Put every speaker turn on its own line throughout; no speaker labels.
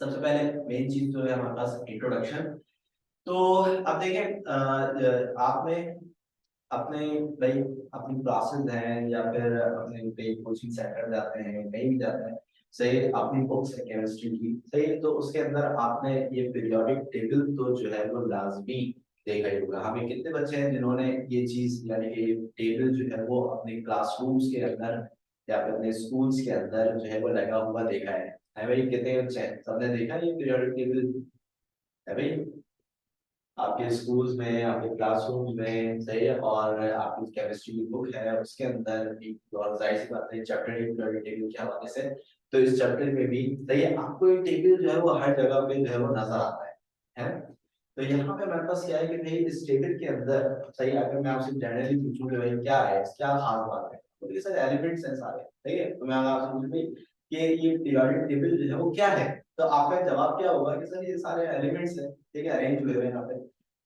सबसे पहले मेन चीज जो है हमारे पास इंट्रोडक्शन। तो अब देखिए आपने अपने भाई अपनी क्लासेस हैं या फिर अपने कई कोचिंग सेंटर जाते हैं, कहीं भी जाते हैं, सही अपनी बुक्स है केमिस्ट्री की, सही तो उसके अंदर आपने ये पीरियोडिक टेबल तो जो है वो लाजमी देखा ही होगा। हमें कितने बच्चे हैं जिन्होंने ये चीज यानी कि टेबल जो है वो अपने क्लासरूम्स के अंदर या फिर अपने स्कूल्स के अंदर जो है वो लगा हुआ देखा है भाई? कितने बच्चे हैं, सबने देखा ये पीरियोडिक टेबल है भाई? आपके स्कूल्स में, आपके क्लासरूम में, सही है। और आपकी केमिस्ट्री की बुक है उसके अंदर एक, और जाहिर सी बात है चैप्टर टेबल के हवाले से, तो इस चैप्टर में भी सही है आपको एक टेबल जो है वो हर जगह पे जो है वो नजर आता है। तो यहाँ पे हमारे पास क्या है कि भाई इस टेबल के अंदर सही है, अगर मैं आपसे जनरली पूछूं कि भाई क्या है, क्या खास बात है, तो ये सारे एलिमेंट्स हैं सारे, सही है। तो मैं अगर आपसे पूछूं भाई कि ये पीरियोडिक टेबल जो है वो क्या है, तो आपका जवाब क्या होगा कि सर ये सारे एलिमेंट्स हैं, ठीक है, अरेंज हुए हैं यहाँ पे।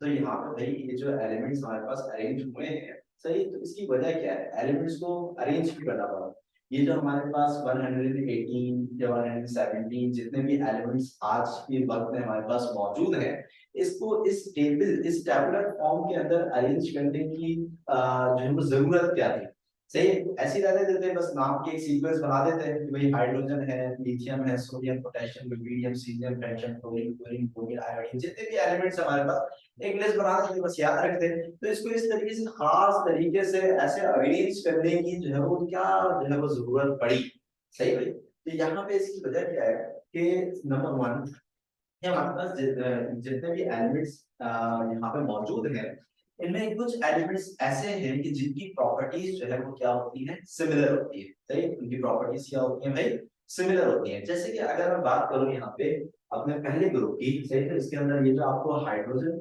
तो यहाँ पे भाई ये जो एलिमेंट्स हमारे पास अरेंज हुए हैं, सही, तो इसकी वजह क्या है, एलिमेंट्स को अरेंज भी करना पड़ा। ये जो हमारे पास 118 या 117 जितने भी एलिमेंट्स आज के वक्त में हमारे पास मौजूद हैं, इसको इस टेबल, इस टेबुलर फॉर्म के अंदर अरेंज करने की जो है वो जरूरत क्या थी? सही, ऐसे ही रहने देते, बस नाम के एक सीक्वेंस बना देते हैं कि भाई हाइड्रोजन है, लिथियम है, sodium, potassium, rubidium, caesium, francium, chlorine, chlorine, bromine, iodine, जितने भी एलिमेंट्स हमारे पास एक लिस्ट बना देते, बस याद रखते हैं। तो इसको इस तरीके से खास तरीके से ऐसे अरेंज करने की जो है वो क्या जो है वो जरूरत पड़ी, सही भाई? तो यहाँ पे इसकी वजह क्या है कि नंबर वन, हमारे पास जितने भी एलिमेंट्स यहाँ पे मौजूद हैं, इनमें कुछ एलिमेंट्स ऐसे हैं कि जिनकी प्रॉपर्टीज जो है वो क्या होती है, सिमिलर होती है, सही। उनकी प्रॉपर्टीज क्या होती है भाई, सिमिलर होती है। जैसे कि अगर मैं बात करूं यहाँ पे अपने पहले ग्रुप की, सही, तो इसके अंदर ये जो आपको हाइड्रोजन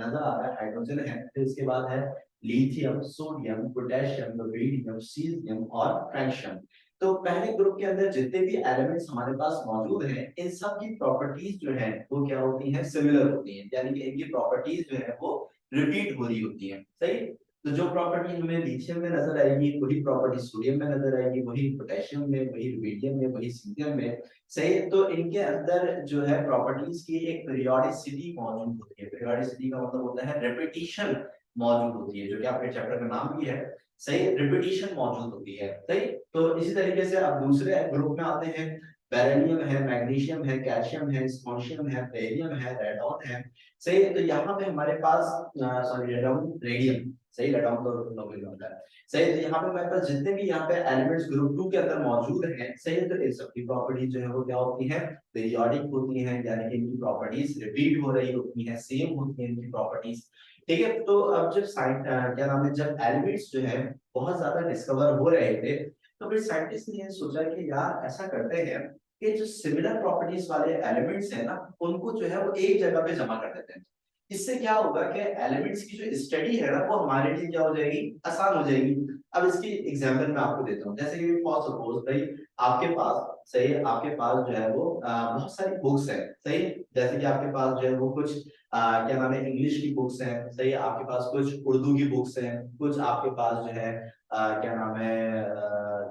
नजर आ रहा है, हाइड्रोजन है, फिर इसके बाद है lithium, sodium, potassium, rubidium, caesium और फ्रेंशियम। तो पहले ग्रुप के अंदर जितने भी एलिमेंट्स हमारे पास मौजूद हैं, इन सब की प्रॉपर्टीज जो है वो क्या होती हैं, सिमिलर होती हैं, यानी कि इनकी प्रॉपर्टीज जो है वो रिपीट हो रही होती है, सही। तो जो प्रॉपर्टी हमें लिथियम में नजर आएगी वही प्रॉपर्टी सोडियम में नजर आएगी, वही पोटेशियम में, वही रुबिडियम में, वही सीजियम में, सही। तो इनके अंदर जो है प्रॉपर्टीज की एक पीरियोडिसिटी मौजूद होती है। पीरियोडिसिटी का मतलब होता है रेपिटेशन मौजूद होती है, जो कि आपके चैप्टर का नाम भी है, सही, रिपीटिशन मौजूद होती है, सही। तो इसी तरीके से अब दूसरे ग्रुप में आते हैं, बेरिलियम है, मैग्नीशियम है, कैल्शियम है, स्ट्रोंशियम है, बेरियम है, रेडॉन है, सही। तो यहाँ पे हमारे पास सॉरी रेडॉन, रेडियम, सही, रेडॉन तो नोबेल होता है, सही। तो यहाँ पे हमारे पास जितने भी यहाँ पे एलिमेंट्स ग्रुप 2 के अंदर मौजूद हैं, सही, तो इन सबकी प्रॉपर्टीज जो है वो क्या होती है, पीरियोडिक होती है, यानी कि इनकी प्रॉपर्टीज रिपीट हो रही होती है, सेम होती है इनकी प्रॉपर्टीज, ठीक है। तो अब जब क्या नाम है, जब एलिमेंट्स जो है बहुत ज्यादा डिस्कवर हो रहे थे, तो फिर साइंटिस्ट ने ये सोचा कि यार ऐसा करते हैं कि जो सिमिलर प्रॉपर्टीज वाले एलिमेंट्स हैं ना, उनको जो है वो एक जगह पे जमा कर देते हैं। इससे क्या होगा कि एलिमेंट्स की जो स्टडी है ना वो हमारे लिए क्या हो जाएगी, आसान हो जाएगी। अब इसकी एग्जांपल मैं आपको देता हूँ, जैसे कि फॉर सपोज भाई आपके पास, सही है, आपके पास जो है वो बहुत सारी बुक्स हैं, सही। जैसे कि आपके पास जो है वो कुछ क्या नाम है, इंग्लिश की बुक्स हैं, सही है, आपके पास कुछ उर्दू की बुक्स हैं, कुछ आपके पास जो है क्या नाम है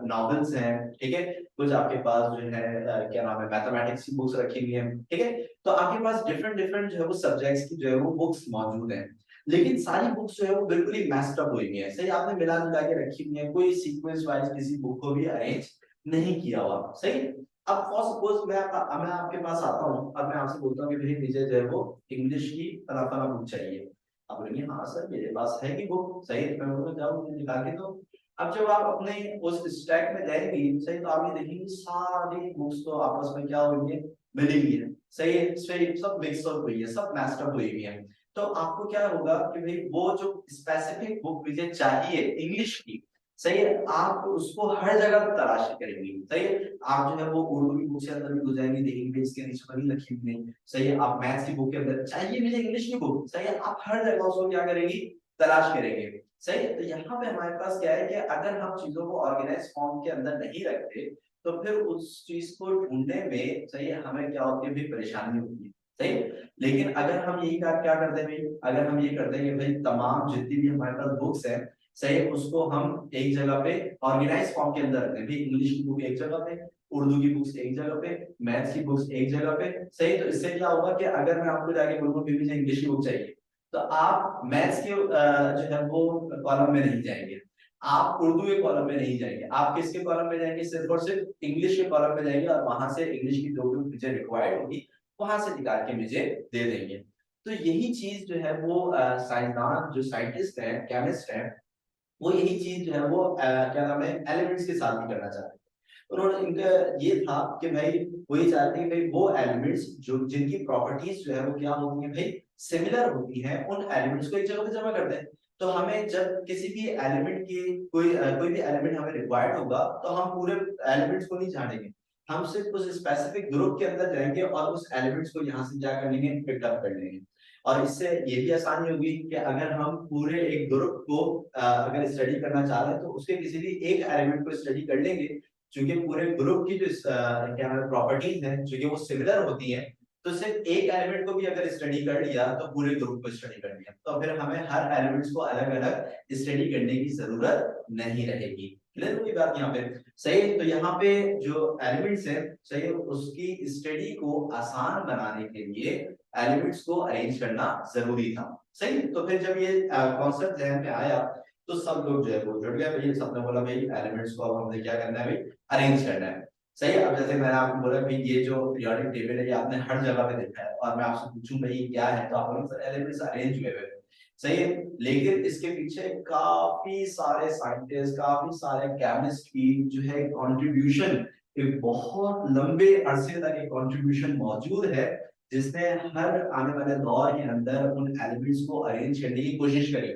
नॉवेल्स हैं, ठीक है, कुछ आपके पास जो है क्या नाम है मैथमेटिक्स की बुक्स रखी हुई हैं, ठीक है। तो आपके पास डिफरेंट डिफरेंट जो है वो सब्जेक्ट्स की जो है वो बुक्स मौजूद हैं, लेकिन सारी बुक्स जो है वो बिल्कुल ही मैस्ड अप हुई हुई है, सही, आपने मिला जुला के रखी हुई है, कोई सीक्वेंस वाइज किसी बुक को भी अरेंज नहीं किया हुआ, सही। अब फॉर सपोज मैं आपके पास आता हूँ, अब मैं आपसे बोलता हूँ कि भाई मुझे जो है वो इंग्लिश की फला फला बुक चाहिए। आप बोलेंगे हाँ सर मेरे पास है कि बुक, सही, मैं बोलूँगा जाओ मुझे निकाल के दो। अब जब आप अपने उस स्टैक में जाएंगे, सही, तो आप ये देखेंगे सारी बुक्स तो आपस में क्या हुई है, मिली हुई है, सही है, सही, सब मिक्स अप हुई है, सब मैच्ड अप हुई हुई है। तो आपको क्या होगा कि भाई वो जो स्पेसिफिक बुक मुझे चाहिए इंग्लिश की, सही है, आप उसको हर जगह तलाश करेंगे, सही है। आप जो है वो उर्दू की बुक के अंदर भी हो जाएंगे, देखेंगे इसके नीचे तो नहीं लिखी हुई नहीं, सही है। आप मैथ्स की बुक के अंदर चाहिए मुझे इंग्लिश की बुक, सही है, आप हर जगह उसको क्या करेंगे, तलाश करेंगे, सही है। तो यहाँ पे हमारे पास क्या है कि अगर हम चीजों को ऑर्गेनाइज फॉर्म के अंदर नहीं रखते, तो फिर उस चीज को ढूंढने में, सही है, हमें क्या होती है, भी परेशानी होती है, सही। लेकिन अगर हम यही क्या करते हैं भाई, अगर हम ये करते हैं कि भाई तमाम जितनी भी हमारे पास बुक्स है, सही, उसको हम एक जगह पे ऑर्गेनाइज फॉर्म के अंदर रखते हैं, भाई इंग्लिश की बुक एक जगह पे, उर्दू की बुक्स एक जगह पे, मैथ्स की बुक्स एक जगह पे, सही। तो इससे क्या होगा कि अगर मैं आपको जाके बोलूँ कि मुझे इंग्लिश की बुक चाहिए, तो आप मैथ्स के जो है वो कॉलम में नहीं जाएंगे, आप उर्दू के कॉलम में नहीं जाएंगे, आप किसके कॉलम में जाएंगे, सिर्फ और सिर्फ इंग्लिश के कॉलम में जाएंगे, और वहां से इंग्लिश की जो भी मुझे रिक्वायर्ड होगी वहां से निकाल के मुझे दे देंगे। तो यही चीज जो है वो साइंसदान जो साइंटिस्ट हैं, केमिस्ट हैं, वो यही चीज जो है वो क्या नाम है, एलिमेंट्स के साथ भी करना चाहते हैं। उन्होंने इनका ये था कि भाई वो ये चाहते हैं कि भाई वो एलिमेंट्स जो जिनकी प्रॉपर्टीज जो है वो क्या होती है भाई, सिमिलर होती हैं, उन एलिमेंट्स को एक जगह पे जमा कर दें। तो हमें जब किसी भी एलिमेंट की कोई भी एलिमेंट हमें रिक्वायर्ड होगा, तो हम पूरे एलिमेंट्स को नहीं छांटेंगे, हम सिर्फ उस स्पेसिफिक ग्रुप के अंदर जाएंगे और उस एलिमेंट्स को यहाँ से क्या कर लेंगे, पिकअप कर लेंगे। और इससे ये भी आसानी होगी कि अगर हम पूरे एक ग्रुप को अगर स्टडी करना चाह रहे हैं, तो उसके किसी भी एक एलिमेंट को स्टडी कर लेंगे, क्योंकि पूरे ग्रुप की जो क्या प्रॉपर्टीज हैं क्योंकि वो सिमिलर होती हैं, तो सिर्फ एक एलिमेंट को भी अगर स्टडी कर लिया तो पूरे ग्रुप को स्टडी कर लिया, तो फिर हमें हर एलिमेंट्स को अलग अलग स्टडी करने की जरूरत नहीं रहेगी। क्लियर होगी बात यहाँ पे, सही। तो यहाँ पे जो एलिमेंट्स है, सही, उसकी स्टडी को आसान बनाने के लिए एलिमेंट्स को अरेंज करना जरूरी था, सही। तो फिर जब ये कॉन्सेप्ट जहन में आया, तो सब लोग जो है वो जुड़ गए भाई, सबने बोला भाई एलिमेंट्स को अब हमने क्या करना है भाई, अरेंज करना है, सही है। अब जैसे मैंने आपको बोला भाई ये जो पीरियोडिक टेबल है ये आपने हर जगह पे देखा है, और मैं आपसे पूछूं भाई क्या है, तो आप बोलेंगे एलिमेंट्स अरेंज हुए हुए हैं, सही है। लेकिन इसके पीछे काफी सारे साइंटिस्ट, काफी सारे केमिस्ट की जो है कंट्रीब्यूशन, एक बहुत लंबे अरसे तक एक कंट्रीब्यूशन मौजूद है, जिसने हर आने वाले दौर के अंदर उन एलिमेंट्स को अरेंज करने की कोशिश करी,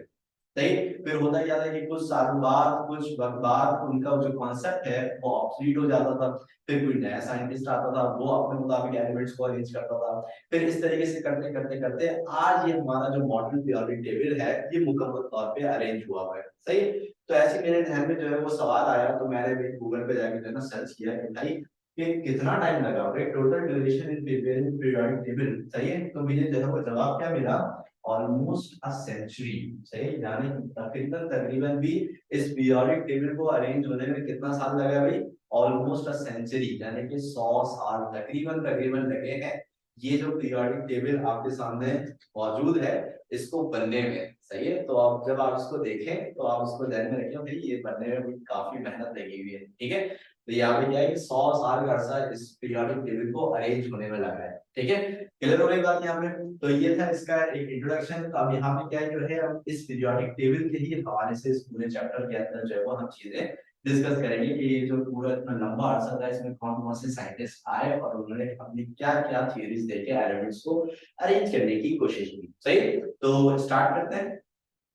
सही। फिर होता क्या था कि कुछ सालों बाद, कुछ वक्त बाद उनका जो कॉन्सेप्ट है वो ऑब्सोलीट हो जाता था, फिर कोई नया साइंटिस्ट आता था, वो अपने मुताबिक एलिमेंट्स को अरेंज करता था, फिर इस तरीके से करते करते करते आज ये हमारा जो मॉडर्न पीरियोडिक टेबल है ये मुकम्मल तौर पे अरेंज हुआ हुआ है, सही। तो ऐसे मेरे ध्यान में जो है वो सवाल आया, तो मैंने भी गूगल पे जाके जो है ना सर्च किया कि भाई कि कितना टाइम लगा, total duration in preparing periodic table, सही है। तो मुझे जो है वो जवाब क्या मिला, ऑलमोस्ट अ सेंचुरी, सही। यानी तकरीबन तकरीबन भी इस पीरियोडिक टेबल को अरेंज होने में कितना साल लगा भाई, ऑलमोस्ट अ सेंचुरी, यानी कि 100 साल तकरीबन तकरीबन लगे हैं ये जो पीरियोडिक टेबल आपके सामने मौजूद है इसको बनने में, सही है। तो अब जब आप इसको देखें तो आप उसको ध्यान में रखें भाई ये बनने में भी काफी मेहनत लगी हुई है, ठीक है। तो यहाँ पे क्या है कि 100 साल का अरसा इस पीरियोडिक टेबल को अरेंज होने में लगा है, ठीक है। क्लियर हो गई बात यहाँ पे। तो ये था इसका एक इंट्रोडक्शन। तो अब यहाँ पे क्या जो है हम इस पीरियोडिक टेबल के ही हवाले से इस पूरे चैप्टर के अंदर जो है वो हम चीजें डिस्कस करेंगे कि ये जो पूरा इतना लंबा अरसा था इसमें कौन कौन से साइंटिस्ट आए और उन्होंने अपनी क्या क्या थियरीज देके एलिमेंट्स को अरेंज करने की कोशिश की, सही। तो स्टार्ट करते हैं।